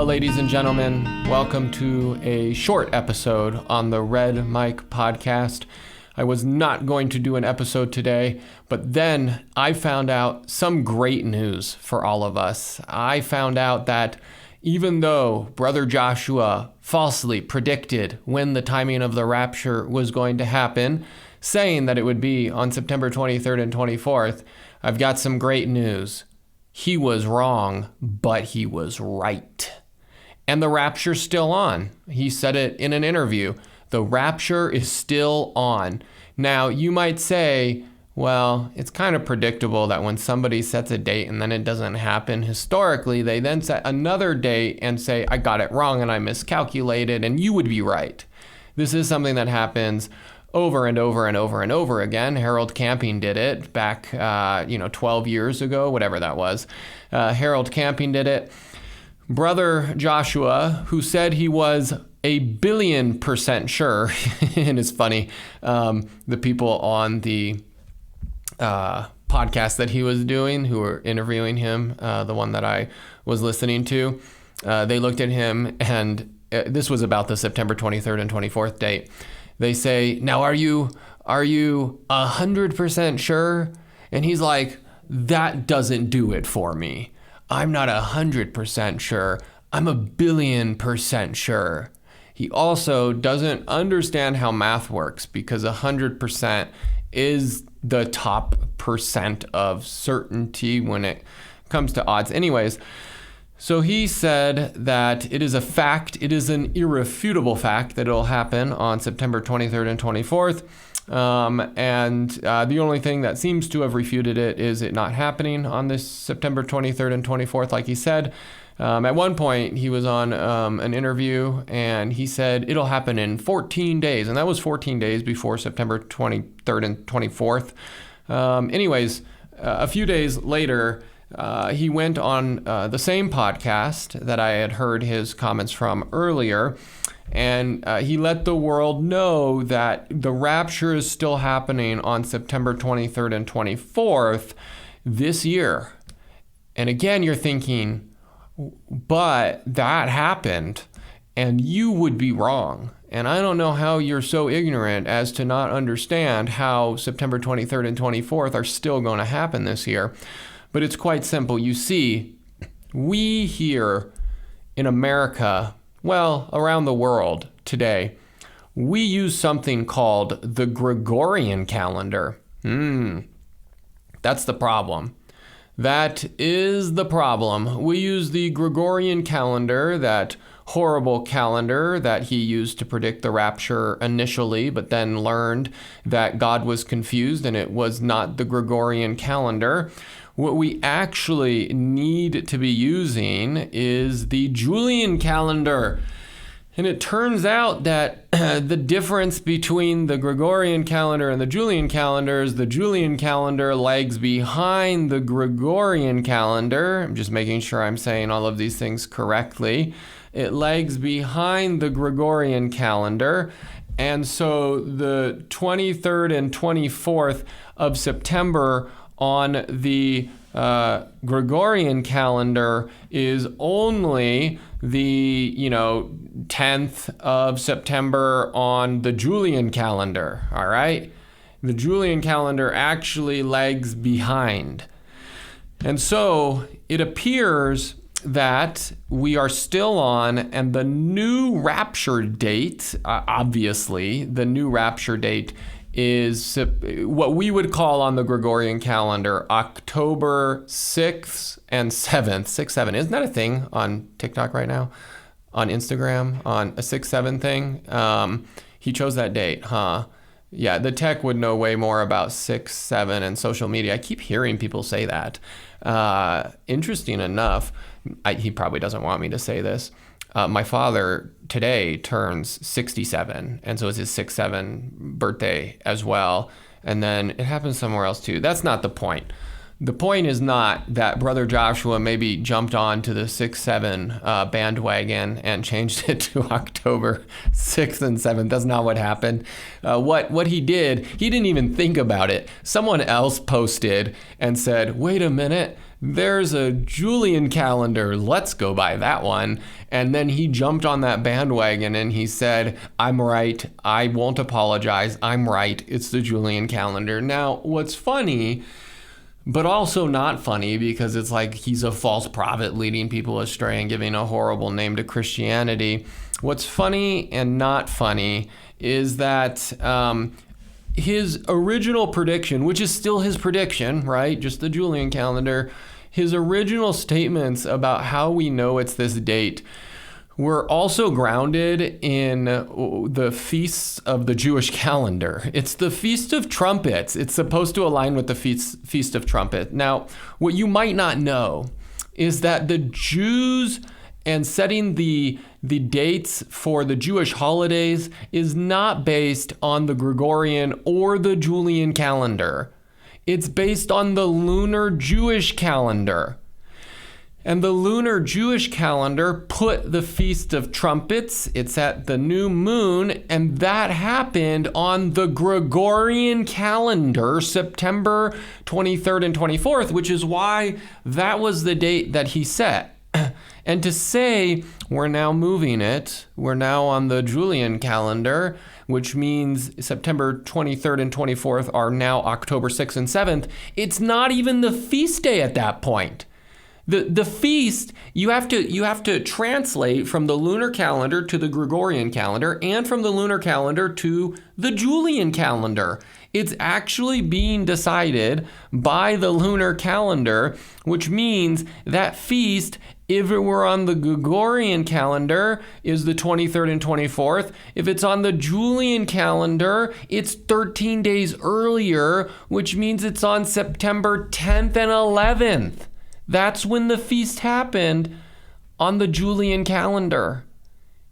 Well, ladies and gentlemen, welcome to a short episode on the Red Mike podcast. I was not going to do an episode today, but then I found out some great news for all of us. I found out that even though Brother Joshua falsely predicted when the timing of the rapture was going to happen, saying that it would be on September 23rd and 24th, I've got some great news. He was wrong, but he was right. And the rapture's still on. He said it in an interview. The rapture is still on. Now, you might say, well, it's kind of predictable that when somebody sets a date and then it doesn't happen, historically, they then set another date and say, I got it wrong and I miscalculated, and you would be right. This is something that happens over and over and over and over again. Harold Camping did it back, 12 years ago, whatever that was. Harold Camping did it. Brother Joshua, who said he was 1,000,000,000% sure, and it's funny, the people on the podcast that he was doing, who were interviewing him, the one that I was listening to, they looked at him, and this was about the September 23rd and 24th date. They say, now are you 100% sure? And he's like, that doesn't do it for me. I'm not 100% sure. I'm 1,000,000,000% sure. He also doesn't understand how math works, because 100% is the top percent of certainty when it comes to odds. Anyways, so he said that it is a fact, it is an irrefutable fact that it'll happen on September 23rd and 24th. The only thing that seems to have refuted it is it not happening on this September 23rd and 24th, like he said. At one point, he was on an interview, and he said it'll happen in 14 days. And that was 14 days before September 23rd and 24th. A few days later, he went on the same podcast that I had heard his comments from earlier, and he let the world know that the rapture is still happening on September 23rd and 24th this year. And again, you're thinking, but that happened, and you would be wrong. And I don't know how you're so ignorant as to not understand how September 23rd and 24th are still going to happen this year. But it's quite simple. You see, we here in America, well, around the world today, we use something called the Gregorian calendar. That's the problem. That is the problem. We use the Gregorian calendar, that horrible calendar that he used to predict the rapture initially, but then learned that God was confused and it was not the Gregorian calendar. What we actually need to be using is the Julian calendar. And it turns out that the difference between the Gregorian calendar and the Julian calendar is the Julian calendar lags behind the Gregorian calendar. I'm just making sure I'm saying all of these things correctly. It lags behind the Gregorian calendar. And so the 23rd and 24th of September on the Gregorian calendar is only the 10th of September on the Julian calendar. All right, the Julian calendar actually lags behind, and so it appears that we are still on, and the new rapture date, obviously the new rapture date is what we would call on the Gregorian calendar October 6th and 7th. 6-7, isn't that a thing on TikTok right now? On Instagram, on a 6-7 thing? He chose that date, huh? Yeah, the tech would know way more about 6-7 and social media. I keep hearing people say that. Interesting enough, he probably doesn't want me to say this. My father today turns 67, and so it's his 6-7 birthday as well. And then it happens somewhere else too. That's not the point. The point is not that Brother Joshua maybe jumped on to the 6-7 bandwagon and changed it to October 6th and 7th. That's not what happened. What he did, he didn't even think about it. Someone else posted and said, wait a minute, there's a Julian calendar. Let's go by that one. And then he jumped on that bandwagon and he said, I'm right. I won't apologize. I'm right. It's the Julian calendar. Now, what's funny, but also not funny, because it's like he's a false prophet leading people astray and giving a horrible name to Christianity. What's funny and not funny is that his original prediction, which is still his prediction, right? Just the Julian calendar. His original statements about how we know it's this date were also grounded in the feasts of the Jewish calendar. It's the Feast of Trumpets. It's supposed to align with the Feast of Trumpet. Now, what you might not know is that the Jews and setting the dates for the Jewish holidays is not based on the Gregorian or the Julian calendar. It's based on the lunar Jewish calendar. And the lunar Jewish calendar put the Feast of Trumpets, it's at the new moon, and that happened on the Gregorian calendar, September 23rd and 24th, which is why that was the date that he set. And to say we're now moving it, we're now on the Julian calendar, which means September 23rd and 24th are now October 6th and 7th, it's not even the feast day at that point. The feast, you have to translate from the lunar calendar to the Gregorian calendar and from the lunar calendar to the Julian calendar. It's actually being decided by the lunar calendar, which means that feast, if it were on the Gregorian calendar, is the 23rd and 24th. If it's on the Julian calendar, it's 13 days earlier, which means it's on September 10th and 11th. That's when the feast happened on the Julian calendar.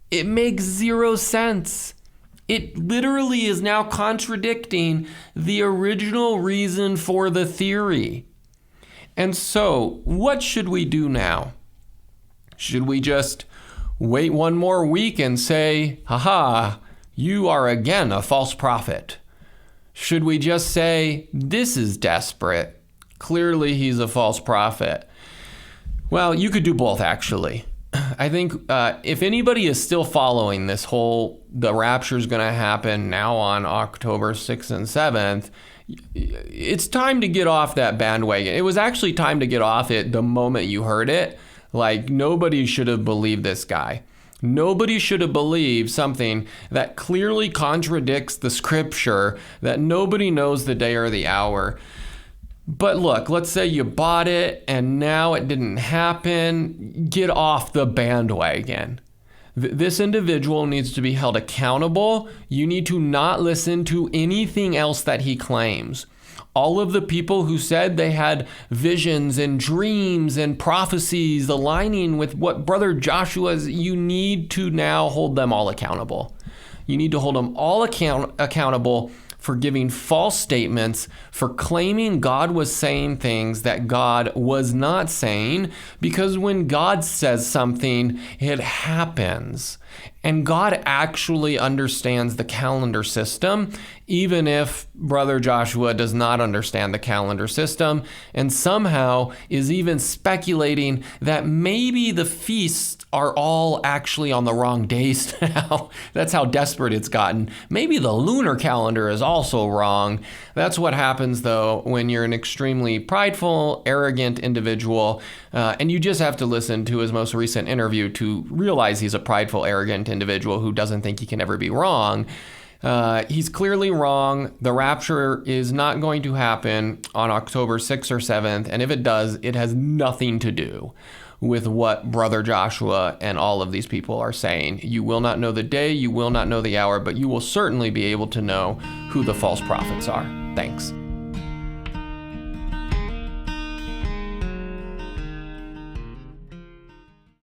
It makes zero sense. It literally is now contradicting the original reason for the theory. And so, what should we do now? Should we just wait one more week and say, haha, you are again a false prophet? Should we just say, this is desperate? Clearly he's a false prophet. Well, you could do both, actually. I think if anybody is still following this whole, the rapture is going to happen now on October 6th and 7th, it's time to get off that bandwagon. It was actually time to get off it the moment you heard it. Like, nobody should have believed this guy. Nobody should have believed something that clearly contradicts the scripture, that nobody knows the day or the hour. But look, let's say you bought it and now it didn't happen. Get off the bandwagon. This individual needs to be held accountable. You need to not listen to anything else that he claims. All of the people who said they had visions and dreams and prophecies aligning with what Brother Joshua's, you need to now hold them all accountable. You need to hold them all accountable for giving false statements, for claiming God was saying things that God was not saying, because when God says something, it happens. And God actually understands the calendar system, even if Brother Joshua does not understand the calendar system, and somehow is even speculating that maybe the feasts are all actually on the wrong days now. That's how desperate it's gotten. Maybe the lunar calendar is also wrong. That's what happens, though, when you're an extremely prideful, arrogant individual, and you just have to listen to his most recent interview to realize he's a prideful, arrogant individual who doesn't think he can ever be wrong. He's clearly wrong. The rapture is not going to happen on October 6th or 7th, and if it does, it has nothing to do with what Brother Joshua and all of these people are saying. You will not know the day, you will not know the hour, but you will certainly be able to know who the false prophets are. Thanks.